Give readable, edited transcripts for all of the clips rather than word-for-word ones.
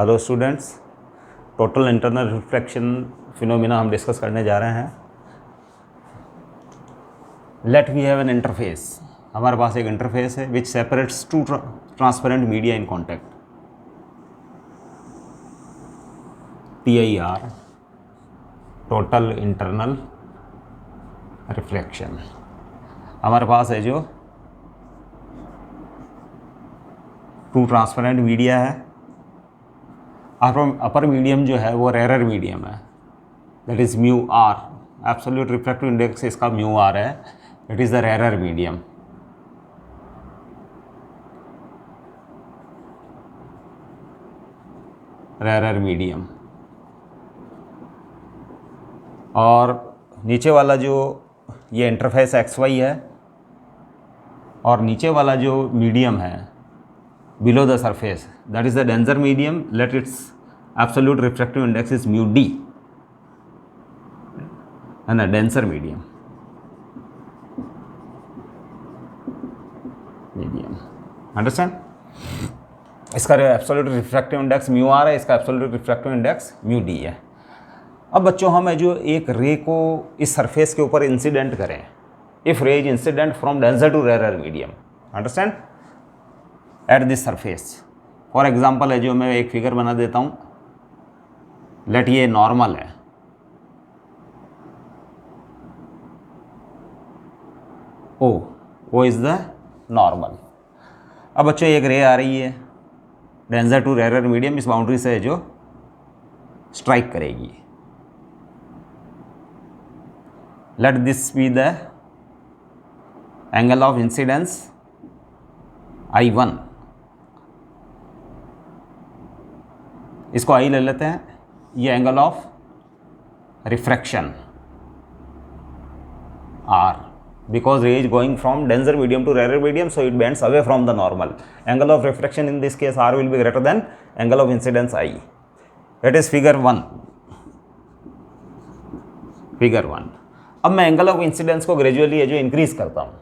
Hello students, total internal reflection phenomena हम discuss करने जा रहे हैं। Let we have an interface. हमारे पास एक इंटरफेस है which separates two transparent media in contact, TIR, total internal reflection. हमारे पास है जो टू ट्रांसपेरेंट मीडिया है, अपर मीडियम जो है वो रेरर मीडियम है, that is mu R. Absolute refractive index इसका म्यू आर है, it is the rarer medium. Rarer medium. और नीचे वाला जो ये इंटरफेस XY है और नीचे वाला जो मीडियम है below the surface, that is the denser medium, let its absolute refractive index is mu d, and a denser medium understand। इसका absolute refractive index mu R है, इसका absolute refractive index mu D है। अब बच्चों हम जो एक रे को इस सरफेस के ऊपर इंसिडेंट करें, if ray is incident from denser to rarer medium, understand, at this surface. For example है जो मैं एक फिगर बना देता हूँ, लेट ये नॉर्मल है, ओ इज़ द नॉर्मल। अब बच्चों एक रे आ रही है डेंसर टू रेरर मीडियम, इस बाउंड्री से है जो स्ट्राइक करेगी। Let this be the angle of incidence I1, इसको I ले लेते हैं। ये angle of refraction R, because ray is going from denser medium to rarer medium, so it bends away from the normal. Angle of refraction in this case R will be greater than angle of incidence I. That is figure 1. Figure 1. अब मैं angle of incidence को gradually जो increase करता हूँ,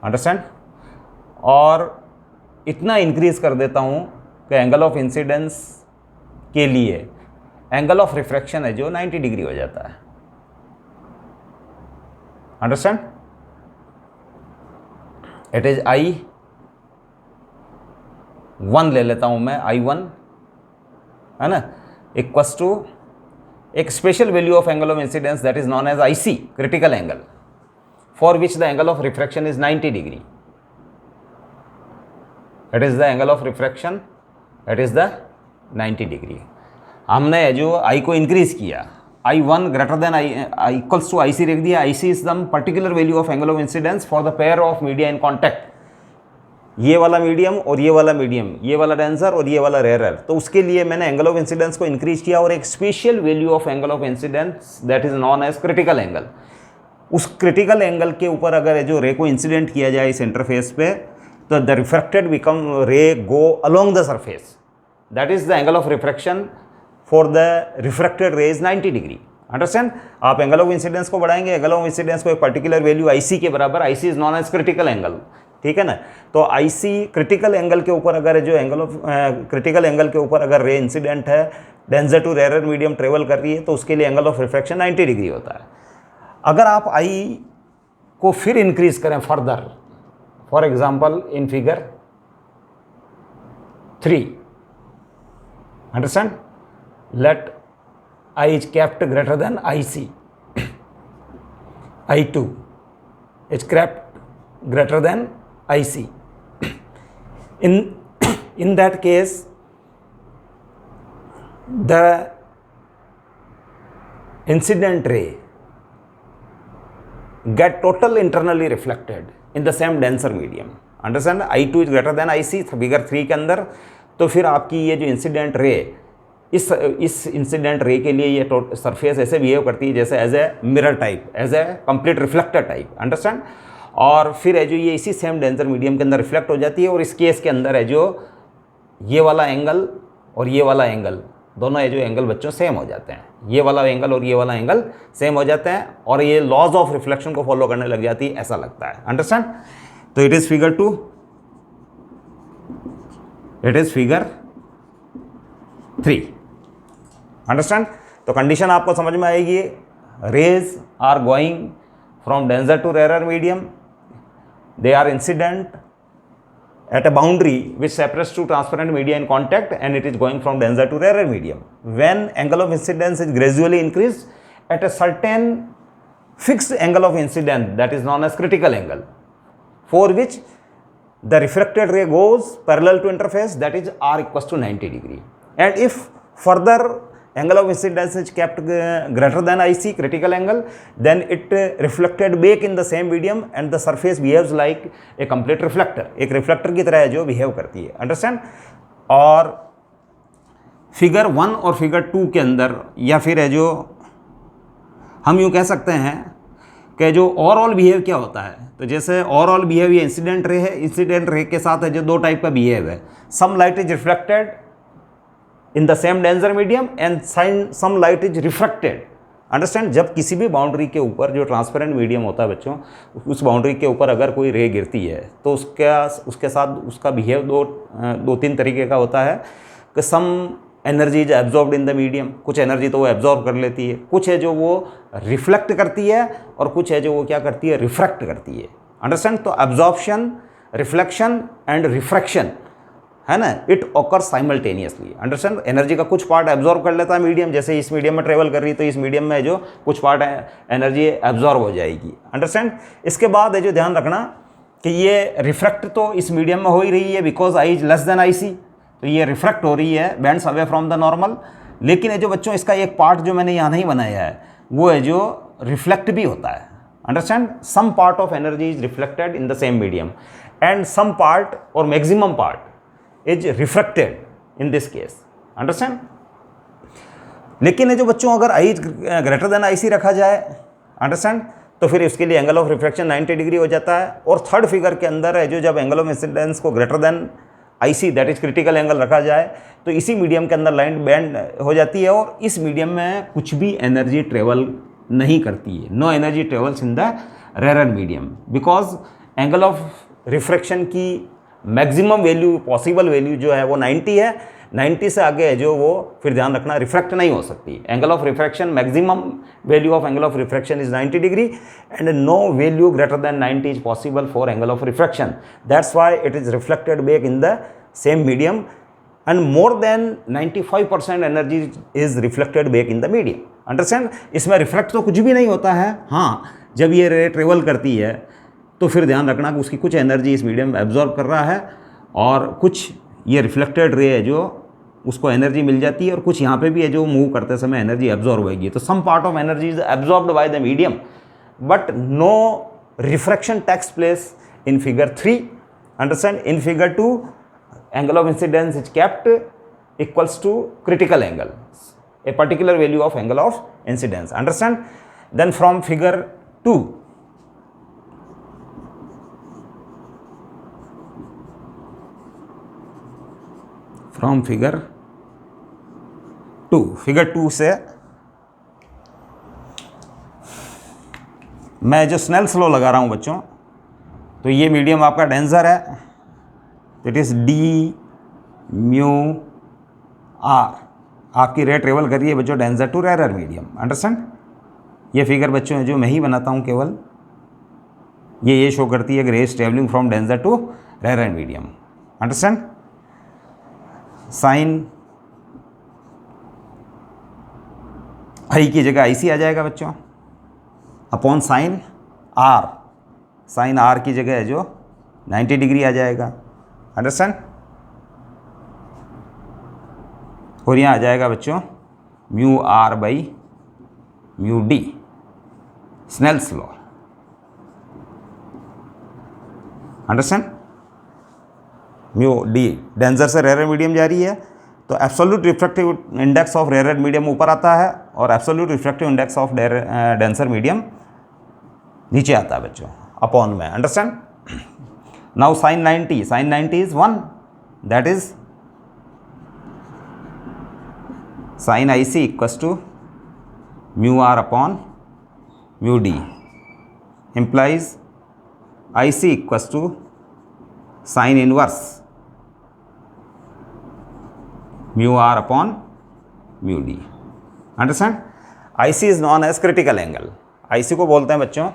understand, और इतना increase कर देता हूँ कि एंगल ऑफ इंसिडेंस के लिए एंगल ऑफ रिफ्रैक्शन है जो 90 डिग्री हो जाता है, अंडरस्टैंड। इट इज I1 ले लेता हूँ मैं, I1 है ना, इक्वल्स टू एक special value of angle of incidence that is known as IC, critical angle, for which the angle of refraction is 90 degree. It is the angle of refraction, it is the 90 degree. हमने जो I को increase किया, I1 greater than I equals to IC रख दिया। IC is the particular value of angle of incidence for the pair of media in contact, ये वाला medium और ये वाला मीडियम, ये वाला डेंसर और ये वाला रेरर। तो उसके लिए मैंने एंगल ऑफ इंसिडेंस को इंक्रीज किया और एक special value of angle of incidence that is known as critical angle, उस क्रिटिकल एंगल के ऊपर अगर जो रे को इंसिडेंट किया जाए इस इंटरफेस पे, तो द रिफ्रैक्टेड बिकम रे go along the surface, that is the angle of refraction for the refracted रे इज 90 डिग्री, अंडरस्टैंड। आप एंगल ऑफ इंसिडेंस को बढ़ाएंगे, एंगल ऑफ इंसिडेंस को एक पर्टिकुलर वैल्यू IC के बराबर, IC is known as critical angle, ठीक है ना। तो IC क्रिटिकल एंगल के ऊपर अगर जो एंगल ऑफ क्रिटिकल एंगल के ऊपर अगर रे इंसिडेंट है, denser to rarer medium travel कर रही है, तो उसके लिए एंगल ऑफ रिफ्रैक्शन 90 डिग्री होता है। अगर आप I को फिर इंक्रीज करें further, for example in figure 3, understand, let I is kept greater than IC, I2 is kept greater than IC. In that case, the incident ray get total internally reflected in the same denser medium, understand। I2 is greater than IC figure 3 के अंदर। तो फिर आपकी ये जो incident ray, इस incident ray के लिए ये सरफेस ऐसे बिहेव करती है जैसे as a mirror type, as a complete reflector type, understand. और फिर है जो ये इसी सेम डेंसर मीडियम के अंदर रिफ्लेक्ट हो जाती है। और इस केस के अंदर है जो ये वाला एंगल और ये वाला एंगल दोनों ये जो एंगल बच्चों सेम हो जाते हैं, ये वाला एंगल और ये वाला एंगल सेम हो जाते हैं और ये लॉज ऑफ रिफ्लेक्शन को फॉलो करने लग जाती है, ऐसा लगता है। अंडरस्टैंड? तो it is figure 2, it is figure 3। Understand? तो कंडीशन आपको समझ में आएगी, rays are going from denser to rare medium, they are incident at a boundary which separates two transparent media in contact and it is going from denser to rarer medium. When angle of incidence is gradually increased at a certain fixed angle of incidence, that is known as critical angle, for which the refracted ray goes parallel to interface, that is R equals to 90 degree. And if further angle of incidence is kept greater than IC, critical angle, then it reflected back in the same medium and the surface behaves like a complete reflector, एक reflector की तरह है जो behave करती है। Understand? और figure 1 और figure 2 के अंदर, या फिर है जो हम यूँ कह सकते हैं कि जो ओवरऑल बिहेव क्या होता है, तो जैसे ओवरऑल बिहेव ये इंसिडेंट रे है, इंसिडेंट रे के साथ है जो दो टाइप का बिहेव है, some light is reflected in the same denser medium and some light is refracted. Understand? जब किसी भी बाउंड्री के ऊपर जो ट्रांसपेरेंट मीडियम होता है बच्चों, उस बाउंड्री के ऊपर अगर कोई रे गिरती है तो उसके साथ उसका बिहेव दो तीन तरीके का होता है कि some energy is absorbed in the medium, कुछ एनर्जी तो वो एब्जॉर्ब कर लेती है, कुछ है जो वो रिफ्लेक्ट करती है और कुछ है जो वो क्या करती है, रिफ्रैक्ट करती है। अंडरस्टैंड? तो एब्जॉर्प्शन, रिफ्लेक्शन एंड रिफ्रैक्शन है ना, it occur simultaneously. Understand? Energy का कुछ पार्ट एब्जॉर्ब कर लेता है मीडियम, जैसे इस मीडियम में ट्रेवल कर रही है तो इस मीडियम में जो कुछ पार्ट एनर्जी एब्जॉर्ब हो जाएगी। अंडरस्टैंड? इसके बाद है जो ध्यान रखना कि ये रिफ्रैक्ट तो इस मीडियम में हो ही रही है because I is less than I C, तो ये रिफ्रैक्ट हो रही है, bends away from the normal. लेकिन ये जो बच्चों इसका एक पार्ट जो मैंने यहाँ नहीं बनाया है वो है जो रिफ्लेक्ट भी होता है। Understand? Some part of energy is reflected in the same medium and some part और maximum part is refracted in this case. Understand? लेकिन ये जो बच्चों अगर I ग्रेटर देन IC रखा जाए, अंडरस्टैंड, तो फिर इसके लिए एंगल ऑफ रिफ्रैक्शन 90 डिग्री हो जाता है। और थर्ड फिगर के अंदर है जो जब एंगल ऑफ इंसिडेंस को greater than IC that is critical angle रखा जाए तो इसी मीडियम के अंदर लाइन बैंड हो जाती है और इस मीडियम में कुछ भी एनर्जी ट्रेवल नहीं करती है। No energy travels in the rare medium because angle of refraction की मैक्सिमम वैल्यू, पॉसिबल वैल्यू जो है वो 90 है। 90 से आगे है जो वो फिर ध्यान रखना रिफ्रैक्ट नहीं हो सकती। Angle of refraction, maximum value of angle of refraction is 90 degree and no value greater than 90 is possible for angle of refraction. That's why it is reflected back in the same medium and more than 95% energy is reflected back in the medium. Understand? इसमें reflect तो कुछ भी नहीं होता है। हाँ, जब ये रे ट्रेवल करती है तो फिर ध्यान रखना कि उसकी कुछ एनर्जी इस मीडियम में एब्जॉर्ब कर रहा है और कुछ ये रिफ्लेक्टेड रे है जो उसको एनर्जी मिल जाती है और कुछ यहाँ पे भी है जो मूव करते समय एनर्जी एब्जॉर्ब होगी। तो some part of energy is absorbed by the medium but no refraction takes place in figure 3। Understand? In figure 2 angle of incidence is kept equals to critical angle, a particular value of angle of incidence. Understand? Then from figure 2, from figure 2 से मैं जो Snell's law लगा रहा हूँ बच्चों, तो ये medium आपका डेंसर है, it is D mu R, आपकी रे ट्रेवल कर रही है बच्चों denser to rare medium. Understand? ये फिगर बच्चों है जो मैं ही बनाता हूँ केवल, ये शो करती है कि ray is travelling from denser to rare medium. Understand? Sine I की जगह आई सी आ जाएगा बच्चों अपॉन साइन आर की जगह है जो 90 डिग्री आ जाएगा। अंडरस्टैंड? और यहाँ आ जाएगा बच्चों mu R by mu D, Snell's law. Understand? Mu D denser से रेयर मीडियम जा रही है तो absolute refractive index of rare medium ऊपर आता है और absolute refractive index of denser medium नीचे आता है बच्चों अपॉन में। Understand? Now sine 90 is 1, that is sine I C equals to mu R upon mu D implies IC equals to sin inverse mu r upon mu d. Understand? IC is known as critical angle. IC को बोलते हैं बच्चों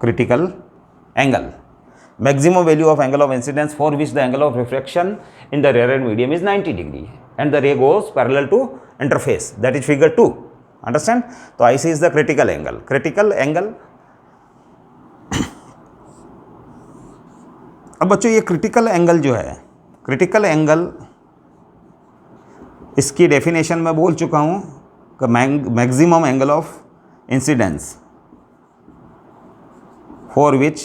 critical angle. Maximum value of angle of incidence for which the angle of refraction in the rarer medium is 90 degree and the ray goes parallel to interface, that is figure 2. Understand? तो IC is the critical angle. Critical angle. अब बच्चों ये critical angle जो है, critical angle इसकी definition में बोल चुका हूँ कि maximum angle of incidence for which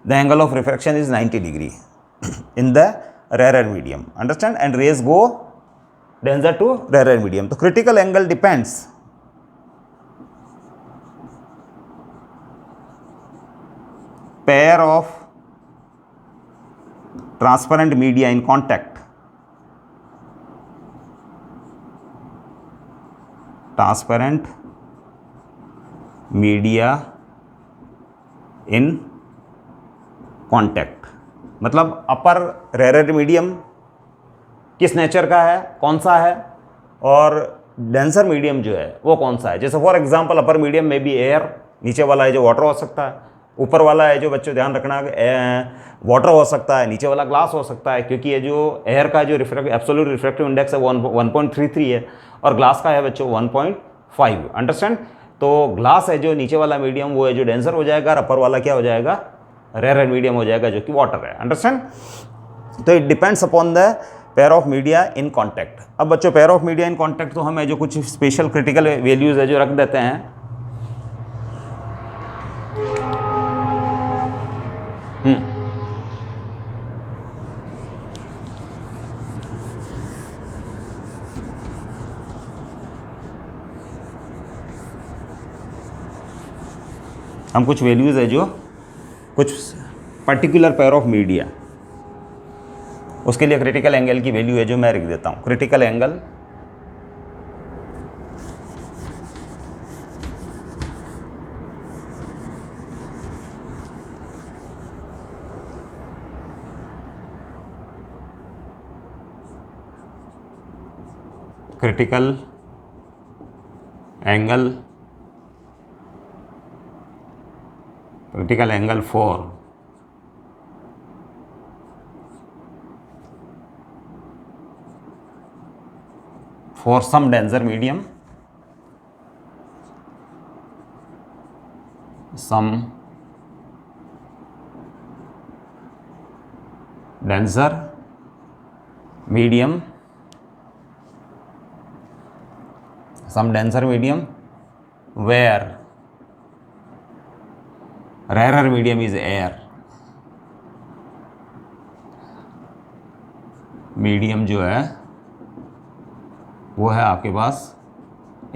the angle of refraction is 90 degree in the rarer medium. Understand? And rays go denser to rarer medium. So critical angle depends pair of transparent media in contact. Transparent media in contact, मतलब अपर rare medium किस nature का है, कौन सा है, और denser medium जो है वो कौन सा है. जैसे फॉर एग्जांपल अपर मीडियम में भी एयर, नीचे वाला है जो वाटर हो सकता है, ऊपर वाला है जो बच्चों ध्यान रखना वाटर हो सकता है, नीचे वाला ग्लास हो सकता है, क्योंकि ये जो एयर का जो एब्सोल्यूट रिफ्रैक्टिव इंडेक्स है वो 1.33 है और ग्लास का है बच्चों 1.5. अंडरस्टैंड? तो ग्लास है जो नीचे वाला मीडियम वो है जो डेंसर हो जाएगा और अपर वाला क्या हो जाएगा, रेयर मीडियम हो जाएगा जो कि वाटर है. अंडरस्टैंड? तो it depends upon the pair of media in contact. अब बच्चों pair of media in contact तो हमें जो कुछ स्पेशल क्रिटिकल वैल्यूज है जो रख देते हैं. हम कुछ वैल्यूज है जो कुछ पर्टिकुलर पेयर ऑफ मीडिया, उसके लिए क्रिटिकल एंगल की वैल्यू है जो मैं लिख देता हूँ. Critical angle critical angle for some denser medium, some denser medium where rarer medium is air. Medium जो है वो है आपके पास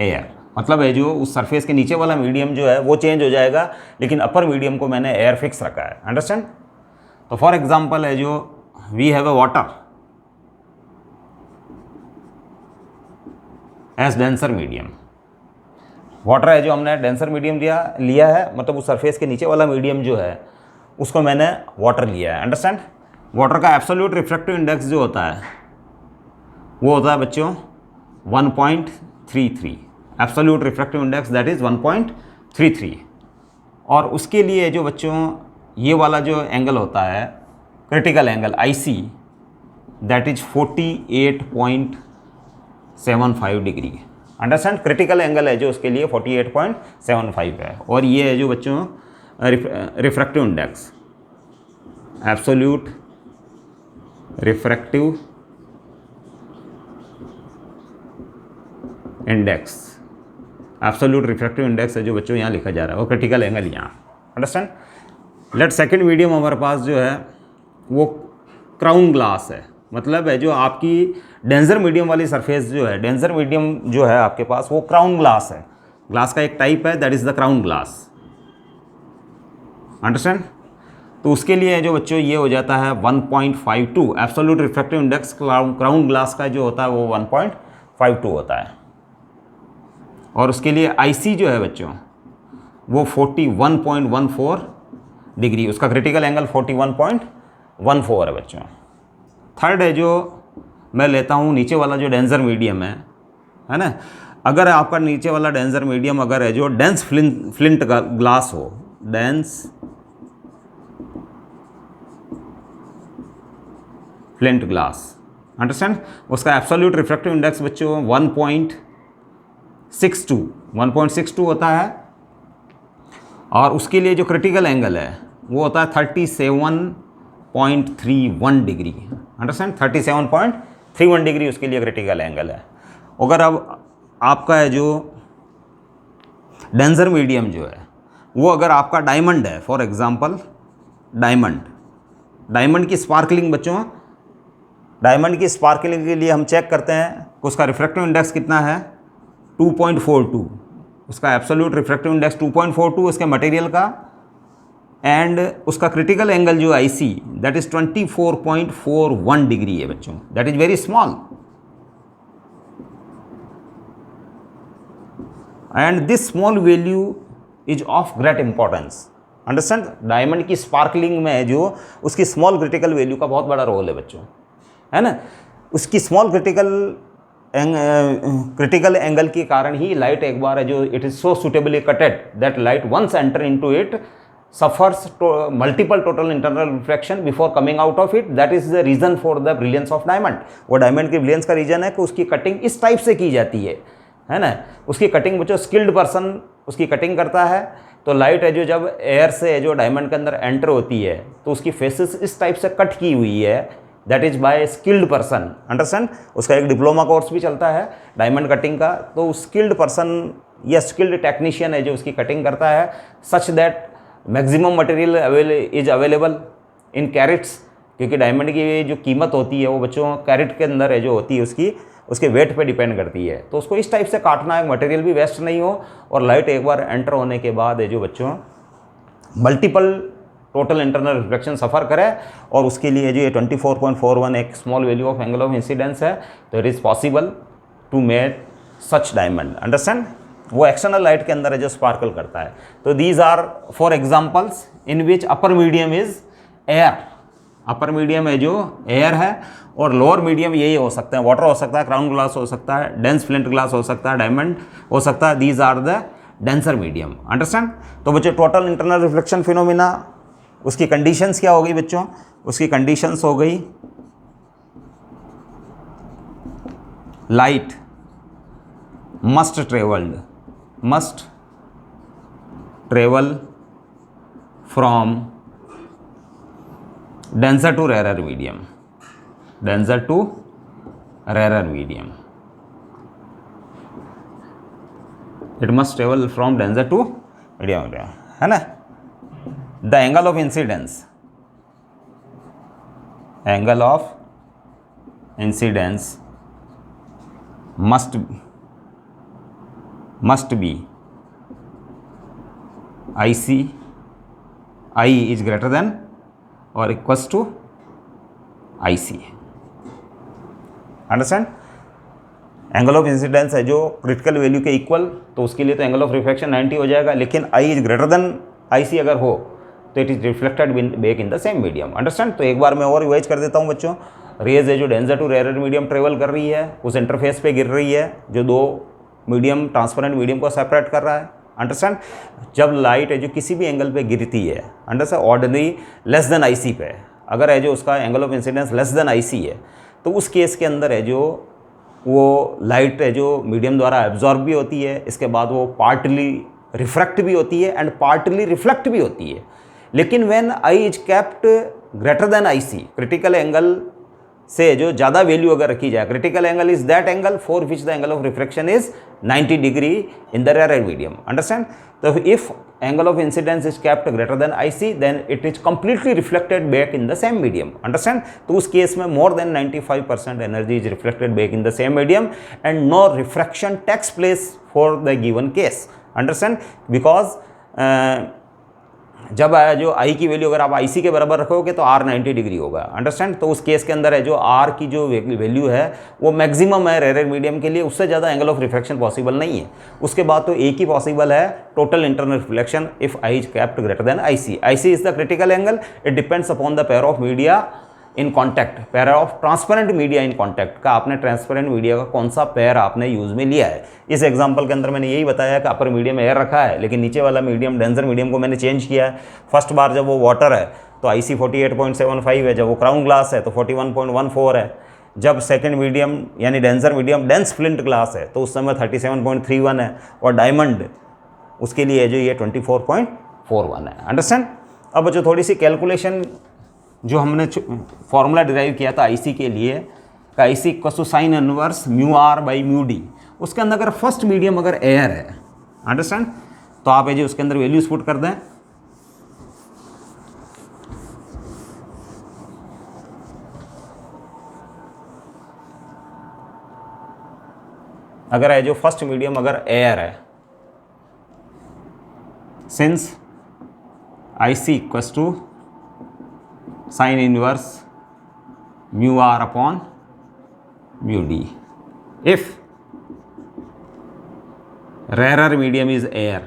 एयर, मतलब है जो उस सरफेस के नीचे वाला मीडियम जो है वो चेंज हो जाएगा, लेकिन अपर मीडियम को मैंने एयर फिक्स रखा है. अंडरस्टैंड? तो फॉर एग्जांपल है जो we have a water as denser medium. Water है जो हमने डेंसर मीडियम लिया है, मतलब उस सरफेस के नीचे वाला मीडियम जो है उसको मैंने वाटर लिया है. अंडरस्टैंड? वाटर का एब्सोल्यूट रिफ्रैक्टिव इंडेक्स जो होता है वो होता है बच्चों 1.33. Absolute refractive index that is 1.33. और उसके लिए जो बच्चों ये वाला जो एंगल होता है critical angle IC that is 48.75 degree. Understand? Critical angle है जो उसके लिए 48.75 है. और ये है जो बच्चों refractive index, absolute refractive index, absolute refractive index है जो बच्चों यहाँ लिखा जा रहा है, और क्रिटिकल एंगल यहाँ. अंडरस्टैंड? लेट सेकंड मीडियम हमारे पास जो है वो क्राउन ग्लास है, मतलब है जो आपकी डेंसर मीडियम वाली सरफेस जो है, डेंसर मीडियम जो है आपके पास वो क्राउन ग्लास है. ग्लास का एक टाइप है that is the crown glass. Understand? तो उसके लिए जो बच्चों ये हो जाता है 1.52। Absolute refractive index crown glass का जो होता है वो 1.52 होता है। और उसके लिए आईसी जो है बच्चों वो 41.14 डिग्री, उसका क्रिटिकल एंगल 41.14 है बच्चों। थर्ड है जो मैं लेता हूँ नीचे वाला जो डेंसर मीडियम है ना। अगर आपका नीचे वाला डेंसर मीडियम अगर है जो डेंस फ्लिंट ग्लास हो, डेंस फ्लिंट ग्लास, अंडरस्टैंड, उसका एब्सोल्यूट रिफ्रैक्टिव इंडेक्स बच्चों 1.62 होता है। और उसके लिए जो क्रिटिकल एंगल है वो होता है 37.31 डिग्री, अंडरस्टैंड, 37.31 डिग्री उसके लिए क्रिटिकल एंगल है। अगर अब आपका है जो डेंसर मीडियम जो है वो अगर आपका डायमंड है, फॉर एग्जांपल डायमंड की स्पार्कलिंग बच्चों, डायमंड की स्पार्कलिंग के लिए हम चेक करते हैं उसका रिफ्रैक्टिव इंडेक्स कितना है 2.42, उसका एब्सोल्यूट रिफ्रैक्टिव इंडेक्स 2.42 उसके मटेरियल का, एंड उसका क्रिटिकल एंगल जो आईसी दैट इज 24.41 डिग्री है बच्चों, that is very small. And this small value is of great importance, understand. Diamond की स्पार्कलिंग में जो उसकी स्मॉल क्रिटिकल वैल्यू का बहुत बड़ा रोल है बच्चों, है ना। उसकी स्मॉल क्रिटिकल एंगल के कारण ही लाइट एक बार है जो it is so suitably cutted that light once enter into it suffers multiple total internal refraction before coming out of it. That is the reason for the brilliance of diamond. वो diamond की brilliance का reason है कि उसकी cutting इस type से की जाती है ना। उसकी कटिंग बच्चों स्किल्ड पर्सन उसकी कटिंग करता है, तो लाइट है जो जब एयर से जो डायमंड के अंदर एंटर होती है तो उसकी फेसेस इस टाइप से कट की हुई है, that is by skilled person, understand. उसका एक डिप्लोमा कोर्स भी चलता है डायमंड कटिंग का, तो स्किल्ड पर्सन या स्किल्ड टेक्नीशियन है जो उसकी कटिंग करता है, such that maximum material is available in carats, क्योंकि डायमंड की जो कीमत होती है वो बच्चों कैरेट के अंदर है जो होती है उसके वेट पे डिपेंड करती है। तो उसको इस टाइप से काटना है मटेरियल भी वेस्ट नहीं हो, और लाइट एक बार एंटर होने के बाद है जो बच्चों multiple total internal reflection suffer करे, और उसके लिए जो ये 24.41 एक small value of angle of incidence है, तो it is possible to make such diamond, understand. वो एक्सटर्नल लाइट के अंदर है जो स्पार्कल करता है। तो these are for examples in which upper medium is air, upper medium है जो एयर है, और लोअर मीडियम यही हो सकते हैं, वाटर हो सकता है, क्राउन ग्लास हो सकता है, डेंस फ्लिंट ग्लास हो सकता है, डायमंड हो सकता है। These are the denser medium, understand. तो बच्चों टोटल इंटरनल रिफ्लेक्शन फिनोमिना, उसकी कंडीशंस क्या हो गई बच्चों, उसकी कंडीशंस हो गई light must travel from denser to rarer medium, denser to rarer medium, it must travel from denser to medium, है ना। the angle of incidence must be IC, I is greater than और equals to IC, understand. Angle of incidence है जो critical value के equal, तो उसके लिए तो एंगल ऑफ रिफ्लेक्शन 90 हो जाएगा, लेकिन I is greater than IC अगर हो तो it is reflected back in the same medium, understand. तो एक बार मैं और रिवाइज कर देता हूँ बच्चों। रेज है जो denser to rare medium travel कर रही है, उस इंटरफेस पे गिर रही है जो दो मीडियम ट्रांसपेरेंट मीडियम को सेपरेट कर रहा है, अंडरस्टैंड। जब लाइट है जो किसी भी एंगल पे गिरती है, understand, ordinary less than IC पे, अगर है जो उसका angle of incidence less than IC है, तो उस केस के अंदर है जो वो लाइट है जो मीडियम द्वारा एब्जॉर्ब भी होती है, इसके बाद वो पार्टली रिफ्रैक्ट भी होती है एंड पार्टली रिफ्लेक्ट भी होती है। लेकिन when I is kept greater than IC, critical angle से जो ज़्यादा वैल्यू अगर रखी जाए, critical angle is that angle for which the angle of refraction is 90 degree in the rare medium, understand. तो if angle of incidence is kept greater than IC, then it is completely reflected back in the same medium, understand. तो उस case में more than 95% energy is reflected back in the same medium and no refraction takes place for the given case, understand, because जब जो आई की value अगर आप आई सी के बराबर रखोगे तो आर 90 डिग्री होगा, अंडरस्टैंड। तो उस केस के अंदर है जो आर की जो वैल्यू है वो मैक्सिमम है रेयर मीडियम के लिए, उससे ज़्यादा एंगल ऑफ रिफ्रैक्शन पॉसिबल नहीं है। उसके बाद तो एक ही पॉसिबल है, total internal reflection if I is kept greater than I C. I C is the critical angle, it depends upon the pair of media in contact, pair of transparent media in contact का आपने transparent media का कौन सा pair आपने use में लिया है। इस एग्जांपल के अंदर मैंने यही बताया कि अपर मीडियम एयर रखा है, लेकिन नीचे वाला मीडियम डेंसर मीडियम को मैंने चेंज किया है। फर्स्ट बार जब वो वाटर है तो आई सी 48.75 है, जब वो क्राउन ग्लास है तो 41.14 है, जब सेकेंड मीडियम यानी denser medium dense flint glass है तो उस समय 37.31 है, और डायमंड उसके लिए जो ये 24.41 है, अंडरस्टैंड। अब जो थोड़ी सी कैलकुलेशन जो हमने फॉर्मूला डिराइव किया था आईसी के लिए, का IC equal to sine inverse mu R by mu D, उसके अंदर अगर फर्स्ट मीडियम अगर एयर है, अंडरस्टैंड, तो आप ये जो उसके अंदर वैल्यूज पुट कर दें। अगर है जो फर्स्ट मीडियम अगर एयर है, since IC equal to sine inverse mu R upon mu D, if rarer medium is air,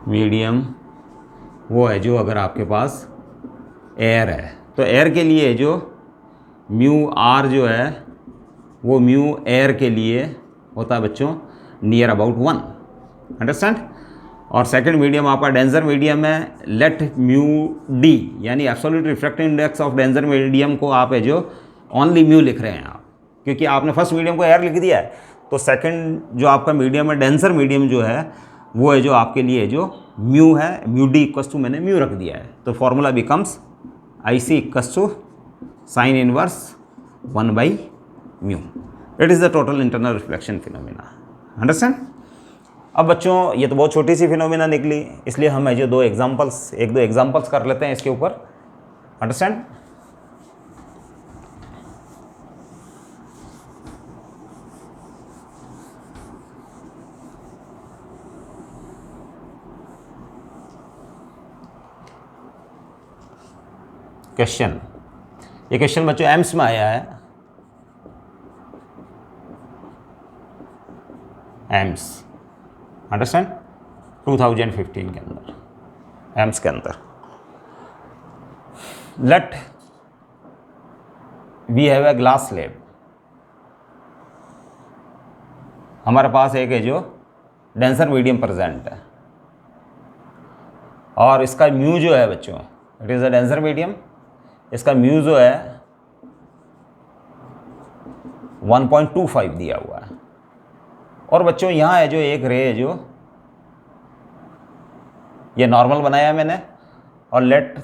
medium वो है जो अगर आपके पास एयर है, तो एयर के लिए जो म्यू आर जो है वो म्यू एयर के लिए होता है बच्चों नियर अबाउट 1, अंडरस्टैंड। और सेकंड मीडियम आपका डेंसर मीडियम है, लेट म्यू डी यानी absolute refractive index of denser medium को आप है जो ओनली म्यू लिख रहे हैं आप, क्योंकि आपने फर्स्ट मीडियम को एयर लिख दिया है। तो सेकंड जो आपका मीडियम है डेंसर मीडियम जो है वो है जो आपके लिए जो म्यू है, म्यू डी इक्वस टू मैंने म्यू रख दिया है। तो formula becomes I C equals to sine inverse 1 by mu, it is the total internal reflection phenomena, understand. अब बच्चों ये तो बहुत छोटी सी फिनोमिना निकली, इसलिए हम है जो एक दो एग्जाम्पल्स कर लेते हैं इसके ऊपर, अंडरस्टैंड। क्वेश्चन, ये क्वेश्चन बच्चों एम्स में आया है, एम्स, अंडरस्टैंड, 2015 के अंदर, एम्स के अंदर। Let we have a glass slab, हमारे पास एक है जो डेंसर मीडियम प्रेजेंट है, और इसका म्यू जो है बच्चों, it is a denser medium, इसका म्यू जो है 1.25 दिया हुआ है। और बच्चों यहाँ है जो एक रे है जो ये नॉर्मल बनाया है मैंने, और लेट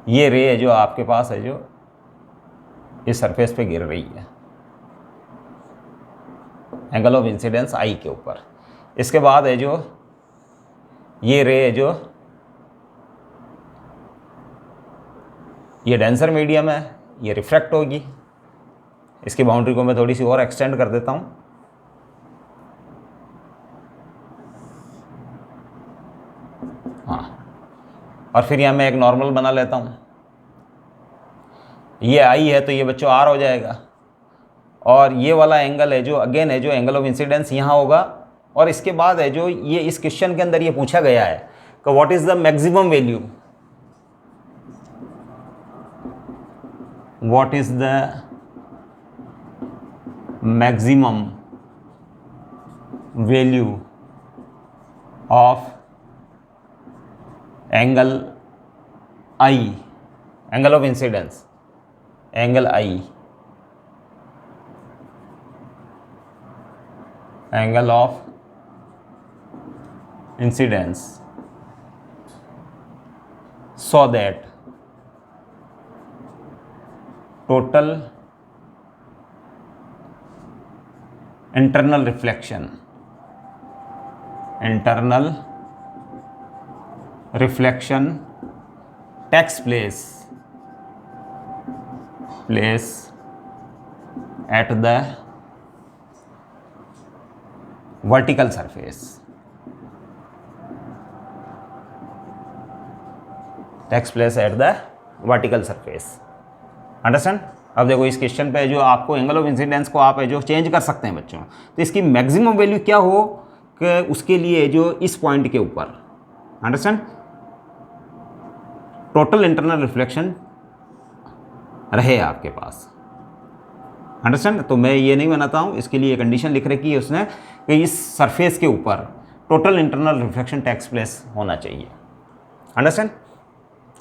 ये रे है जो आपके पास है जो इस सरफेस पे गिर रही है, एंगल ऑफ इंसिडेंस आई के ऊपर। इसके बाद है जो ये रे है जो ये डेंसर मीडियम है, ये रिफ्रैक्ट होगी। इसकी बाउंड्री को मैं थोड़ी सी और एक्सटेंड कर देता हूँ, हाँ, और फिर यहाँ मैं एक नॉर्मल बना लेता हूँ। ये आई है तो ये बच्चों आर हो जाएगा, और ये वाला एंगल है जो अगेन है जो एंगल ऑफ इंसिडेंस यहाँ होगा। और इसके बाद है जो ये इस क्वेश्चन के अंदर ये पूछा गया है कि what is the maximum value, what is the maximum value of angle I, angle of incidence, angle I, angle of incidence, so that total internal reflection takes place at the vertical surface, takes place at the vertical surface. Understand. अब देखो इस question पे जो आपको angle of incidence को आप जो change कर सकते हैं बच्चों, तो इसकी मैक्सिमम वैल्यू क्या हो कि उसके लिए जो इस पॉइंट के ऊपर, अंडरस्टैंड, टोटल इंटरनल रिफ्लेक्शन रहे आपके पास। अंडरस्टैंड। तो मैं ये नहीं बनाता हूँ, इसके लिए कंडीशन लिख रखी है उसने कि इस सरफेस के ऊपर total internal reflection takes place होना चाहिए। अंडरस्टैंड।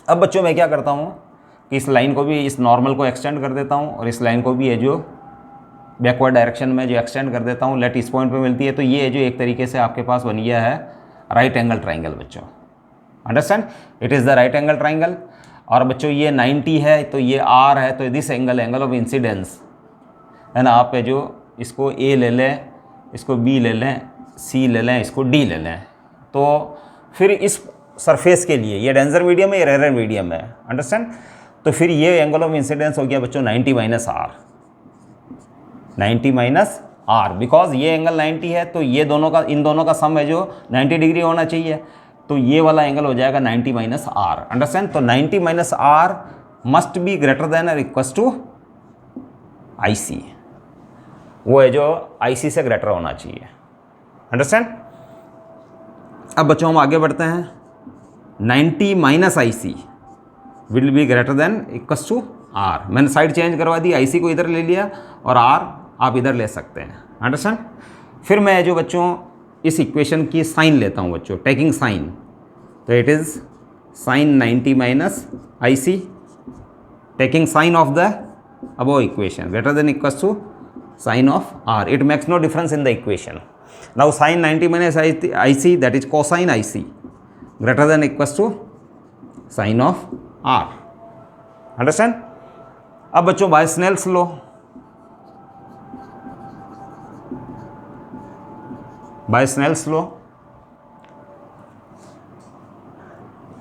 अब बच्चों मैं क्या करता हूँ कि इस लाइन को भी, इस नॉर्मल को एक्सटेंड कर देता हूँ और इस लाइन को भी है जो बैकवर्ड डायरेक्शन में जो एक्सटेंड कर देता हूँ, लेट इस पॉइंट पे मिलती है। तो ये है जो एक तरीके से आपके पास बन गया है राइट एंगल ट्राइंगल बच्चों। Understand. It is the right angle triangle. और बच्चों ये 90 है तो ये R है, तो दिस एंगल ऑफ इंसिडेंस है ना, आप जो इसको A ले लें, इसको B ले लें, C ले लें, इसको D ले लें, तो फिर इस सरफेस के लिए ये डेंसर मीडियम है, ये रेयर मीडियम है। अंडरस्टैंड। तो फिर ये एंगल ऑफ इंसिडेंस हो गया बच्चों 90 minus R, 90 minus R, because ये एंगल 90 है तो ये दोनों का, इन दोनों का सम है जो 90 डिग्री होना चाहिए, तो ये वाला एंगल हो जाएगा 90 माइनस R। अंडरस्टैंड। तो 90 minus R must be greater than और इक्वल टू IC, वो है जो IC से ग्रेटर होना चाहिए। अंडरस्टैंड। अब बच्चों हम आगे बढ़ते हैं। 90 minus IC will be greater than equal to R। मैंने साइड चेंज करवा दी, IC को इधर ले लिया और R आप इधर ले सकते हैं। अंडरस्टैंड। फिर मैं जो बच्चों इस इक्वेशन की साइन लेता हूँ बच्चों, टेकिंग साइन, तो it is sine 90 minus IC taking sine of the above equation greater than equal to sine of R. It makes no difference in the equation. Now sin 90 minus IC, that is cosine IC greater than equals to sin of R. Understand? अब बच्चों by Snell's law, by Snell's law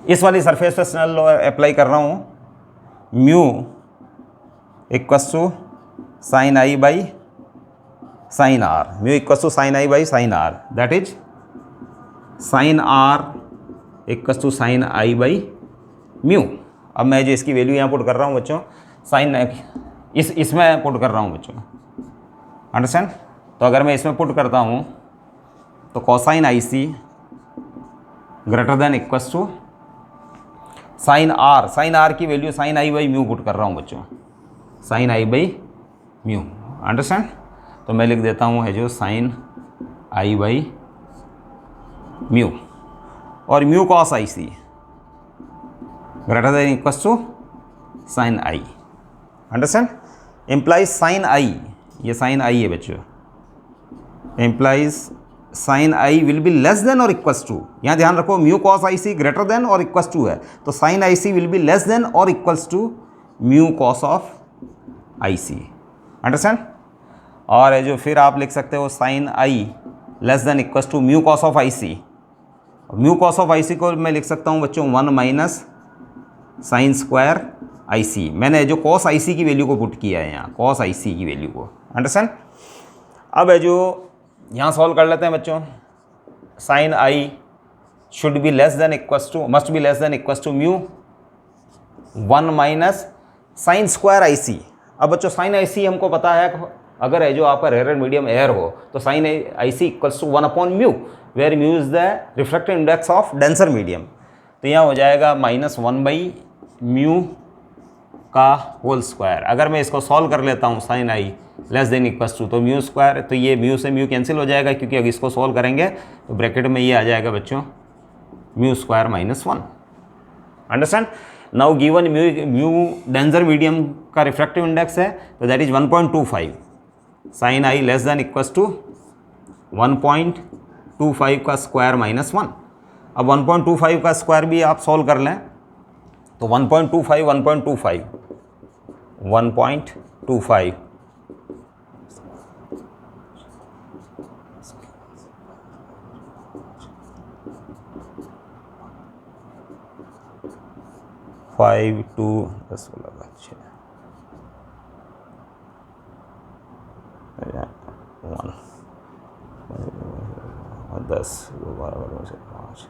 इस वाली surface पे Snell law apply कर रहा हूँ, mu equals to sine I by sine R, mu equals to sine I by sine R, that is sine R equals to sine I by mu. अब मैं जो इसकी वैल्यू यहाँ put कर रहा हूँ बच्चों, साइन इसमें पुट कर रहा हूँ बच्चों। अंडरस्टैंड। तो अगर मैं इसमें पुट करता हूँ तो cosine IC greater than equals to sine R, sine R की value sine I by mu put कर रहा हूँ बच्चों, sine I by mu. Understand. तो मैं लिख देता हूँ है जो साइन आई बाई म्यू और mu cos IC greater than equals to sine I. Understand. Implies sine I, ये साइन आई है बच्चों, implies sine I will be less than और इक्वल्स टू, यहाँ ध्यान रखो mu cos IC greater than और equals to है, तो sine IC will be less than और equals to mu cos of IC। Understand. और जो फिर आप लिख सकते हो sine I less than equals to mu cos of IC, mu cos of IC को मैं लिख सकता हूँ बच्चों 1 माइनस साइन स्क्वायर IC। मैंने जो कॉस IC की वैल्यू को पुट किया है यहाँ, कॉस IC की वैल्यू को। अंडरस्टैंड। अब है जो यहाँ सॉल्व कर लेते हैं बच्चों, sine I should be less than equals to, must be less than equals to mu 1 minus sine square IC। अब बच्चों साइन IC हमको पता है, अगर है जो आपका रेयर मीडियम एयर हो तो sine IC equals to 1 upon mu, where mu is the reflective index of denser medium. तो यहाँ हो जाएगा -1 बाई म्यू का होल स्क्वायर। अगर मैं इसको सॉल्व कर लेता हूँ sine I less than equals to, तो म्यू स्क्वायर, तो ये म्यू से म्यू कैंसिल हो जाएगा, क्योंकि अगर इसको सॉल्व करेंगे तो ब्रैकेट में ये आ जाएगा बच्चों mu square -1। Understand. Now given mu denser medium का रिफ्रैक्टिव इंडेक्स है, तो that is 1.25, sine I less than equals to 1.25 का स्क्वायर -1। अब 1.25 का स्क्वायर भी आप सॉल्व कर लें तो 1.25 1.25 5 2 10 लगा 6 10 12 5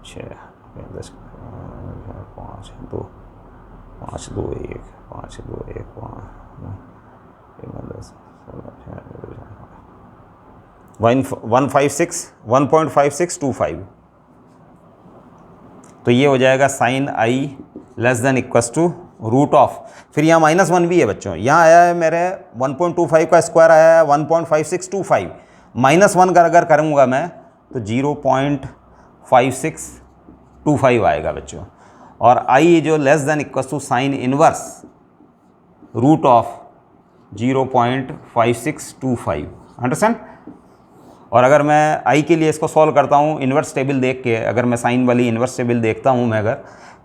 6 10 5 2 5 2 1 5 2 1 1.5625। तो ये हो जाएगा sine I less than equals to root of, फिर यहाँ -1 भी है बच्चों, यहाँ आया है मेरे 1.25 का स्क्वायर आया है 1.5625, -1 का अगर करूँगा मैं तो 0.5625 आएगा बच्चों। और आई जो less than equals to sine inverse root of 0.5625, understand. और अगर मैं आई के लिए इसको सॉल्व करता हूँ इन्वर्स टेबल देख के, अगर मैं साइन वाली इन्वर्स टेबल देखता हूँ मैं अगर,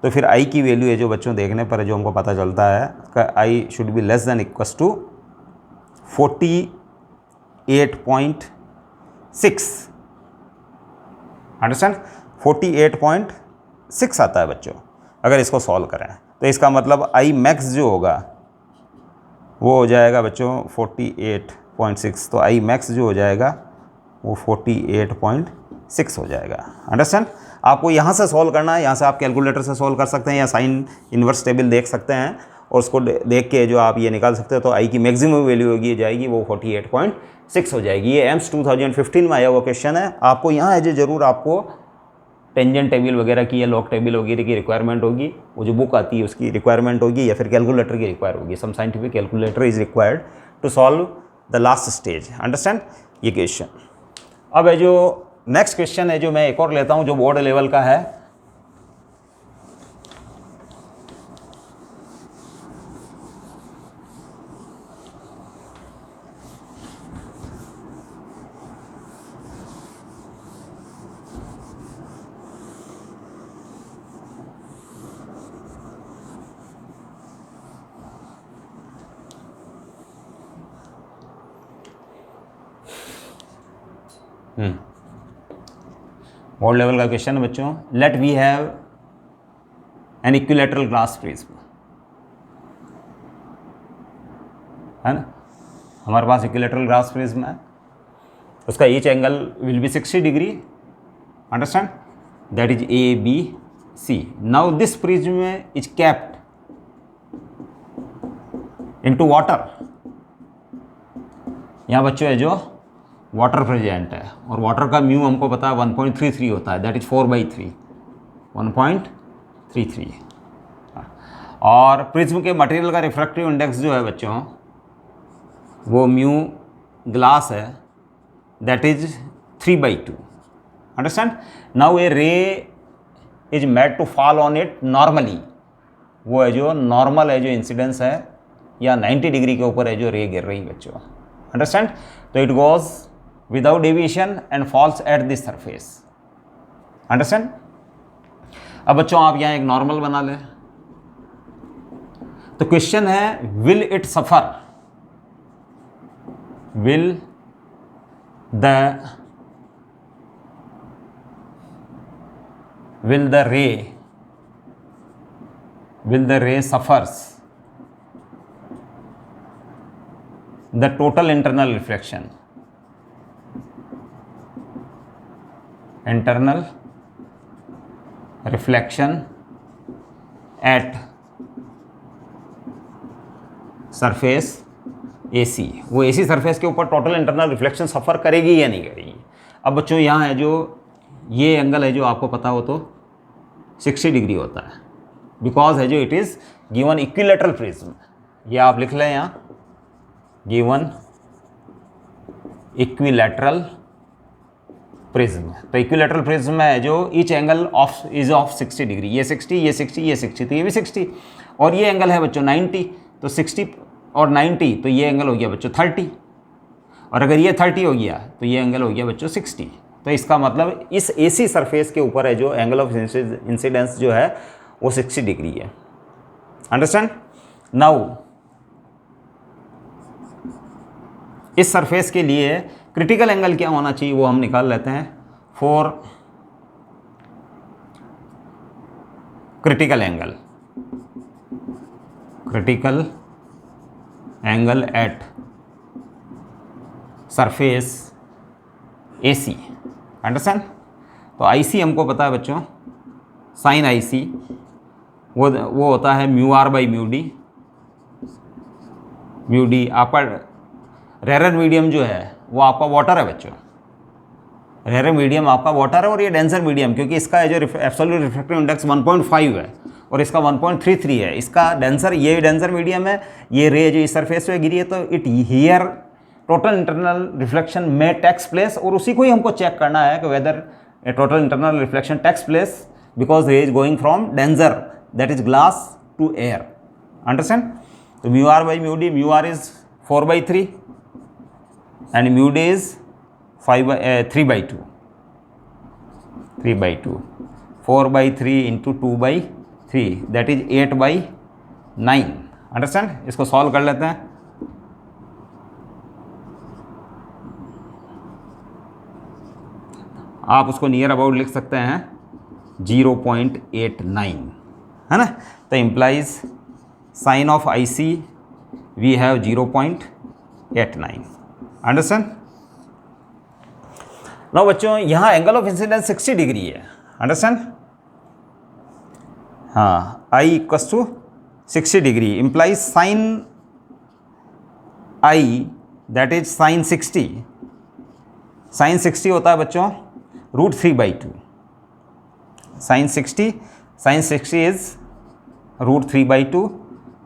तो फिर आई की वैल्यू है जो बच्चों देखने पर जो हमको पता चलता है कि I should be less than equals to 48.6, understand, 48.6 आता है बच्चों अगर इसको सॉल्व करें। तो इसका मतलब आई मैक्स जो होगा वो हो जाएगा बच्चों 48.6, तो आई मैक्स जो हो जाएगा वो 48.6 हो जाएगा, अंडरस्टैंड। आपको यहाँ से सॉल्व करना है, यहाँ से आप कैलकुलेटर से सॉल्व कर सकते हैं या साइन इन्वर्स टेबल देख सकते हैं और उसको देख के जो आप ये निकाल सकते हो। तो आई की मैक्सिमम वैल्यू होगी जाएगी वो 48.6 हो जाएगी। ये एम्स 2015 में आया हुआ क्वेश्चन है। आपको यहाँ है जो ज़रूर आपको टेंजेंट टेबल वगैरह की या लॉग टेबल वगैरह की रिक्वायरमेंट होगी, वो जो बुक आती है उसकी रिक्वायरमेंट होगी, या फिर कैलकुलेटर की रिक्वायर होगी। Some scientific calculator is required to solve the last stage, understand ये क्वेश्चन। अब है जो नेक्स्ट क्वेश्चन है जो मैं एक और लेता हूं जो बोर्ड लेवल का है। बोर्ड लेवल का क्वेश्चन है बच्चों। Let we have an equilateral glass prism, है ना, हमारे पास इक्विलैटरल ग्लास प्रिज्म है, उसका each angle will be 60 degree, understand, that is A B C. Now this prism is capped into water. यहाँ बच्चों है जो वाटर प्रेजेंट है और वाटर का म्यू हमको पता है 1.33 होता है, दैट इज 4/3, 1.33। और प्रिज्म के मटेरियल का रिफ्रैक्टिव इंडेक्स जो है बच्चों वो म्यू ग्लास है, that is 3/2, understand. Now a ray is made to fall on it normally, वो है जो नॉर्मल है जो इंसिडेंस है या 90 डिग्री के ऊपर है जो रे गिर रही है बच्चों, अंडरस्टैंड। तो it goes without deviation and falls at this surface, understand। अब बच्चों आप यहाँ एक नॉर्मल बना लें। तो क्वेश्चन है will it suffer, will the ray suffers the total internal reflection at surface AC। वो AC सरफेस के ऊपर टोटल इंटरनल रिफ्लेक्शन सफ़र करेगी या नहीं करेगी। अब बच्चों यहाँ है जो ये एंगल है जो आपको पता हो तो 60 डिग्री होता है, बिकॉज है जो it is given equilateral prism. ये आप लिख लें यहाँ, गिवन इक्विलैटरल प्रिज्म। तो इक्विलैटरल प्रिज्म है जो each angle is of 60 degree, ये 60, ये 60, ये 60, तो ये भी 60, और ये एंगल है बच्चों 90, तो 60 और 90, तो ये एंगल हो गया बच्चों 30, और अगर ये 30 हो गया तो ये एंगल हो गया बच्चों 60। तो इसका मतलब इस AC सरफेस के ऊपर है जो एंगल ऑफ इंसिडेंस जो है वो 60 डिग्री है, अंडरस्टैंड। नाउ इस सरफेस के लिए क्रिटिकल एंगल क्या होना चाहिए वो हम निकाल लेते हैं। For critical angle at surface AC, understand. तो IC हमको पता है बच्चों, साइन IC वो होता है mu R by mu D. Mu D आपका रेयर मीडियम जो है वो आपका वाटर है बच्चों, रेयर मीडियम आपका वाटर है और ये डेंसर मीडियम, क्योंकि इसका जो एब्सोल्यूट रिफ्रैक्टिव इंडेक्स 1.5 है और इसका 1.33 है। इसका डेंसर, ये डेंसर मीडियम है, ये रे जो इस सरफेस पे गिरी है, तो it here total internal reflection में टेक्स प्लेस, और उसी को ही हमको चेक करना है कि whether a total internal reflection takes place because ray is going from denser that is glass to air. Understand? तो mu R by mu D, mu R is 4/3 and mu d is 3/2, 3/2, 4/3 into 2/3 that is 8/9। Understand? इसको solve कर लेते हैं। आप उसको near about लिख सकते हैं 0.89, है ना? तो implies sine of I C we have 0.89। Understand? Now बच्चों यहाँ एंगल ऑफ इंसिडेंस 60 डिग्री है। अंडरस्टैंड? हाँ, I equals to 60 degree implies sine I that is sine 60। Sine 60 होता है बच्चों √3/2। Sine 60 is √3/2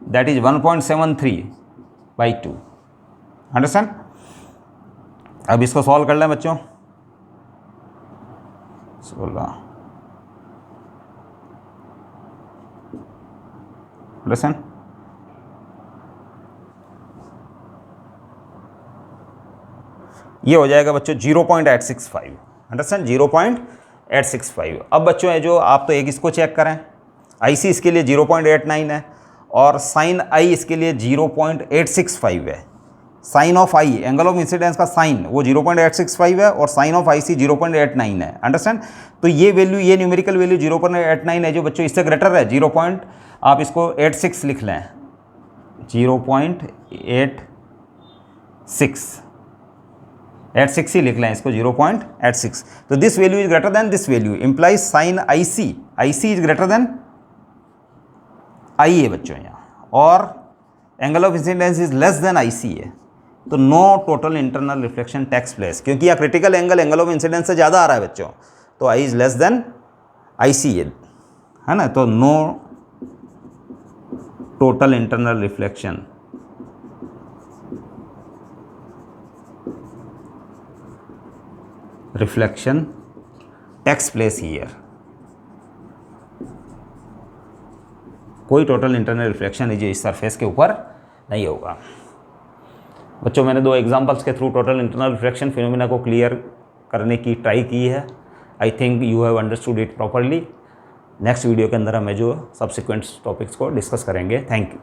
that is 1.73/2। Understand? अब इसको सॉल्व कर लें बच्चों। 16 अंडरस्टैंड? ये हो जाएगा बच्चों 0.865। अंडरस्टैंड? 0.865। अब बच्चों है जो आप तो एक इसको चेक करें, आईसी इसके लिए 0.89 है और साइन आई इसके लिए 0.865 है। Sine of I, angle of incidence का साइन, वो 0.865 है और साइन ऑफ आई सी 0.89 है। अंडरस्टैंड? तो ये वैल्यू, ये न्यूमेरिकल वैल्यू 0.89 है जो बच्चों इससे ग्रेटर है, आप इसको 86 लिख लें, 0.86 ही लिख लें इसको, 0.86। तो this value is greater than this value implies sine I C is greater than I है बच्चों यहाँ, और angle of incidence is less than I C है। तो no total internal reflection takes place, क्योंकि यहाँ क्रिटिकल एंगल ऑफ इंसिडेंस से ज़्यादा आ रहा है बच्चों, तो I is less than I C है ना? तो no total internal reflection takes place here. कोई टोटल इंटरनल रिफ्लेक्शन जो इस सरफेस के ऊपर नहीं होगा। बच्चों मैंने 2 एग्जांपल्स के through total internal reflection phenomena को क्लियर करने की ट्राई की है। I think you have understood it properly. Next video के अंदर हमें जो सब्सिक्वेंट टॉपिक्स को डिस्कस करेंगे। Thank you.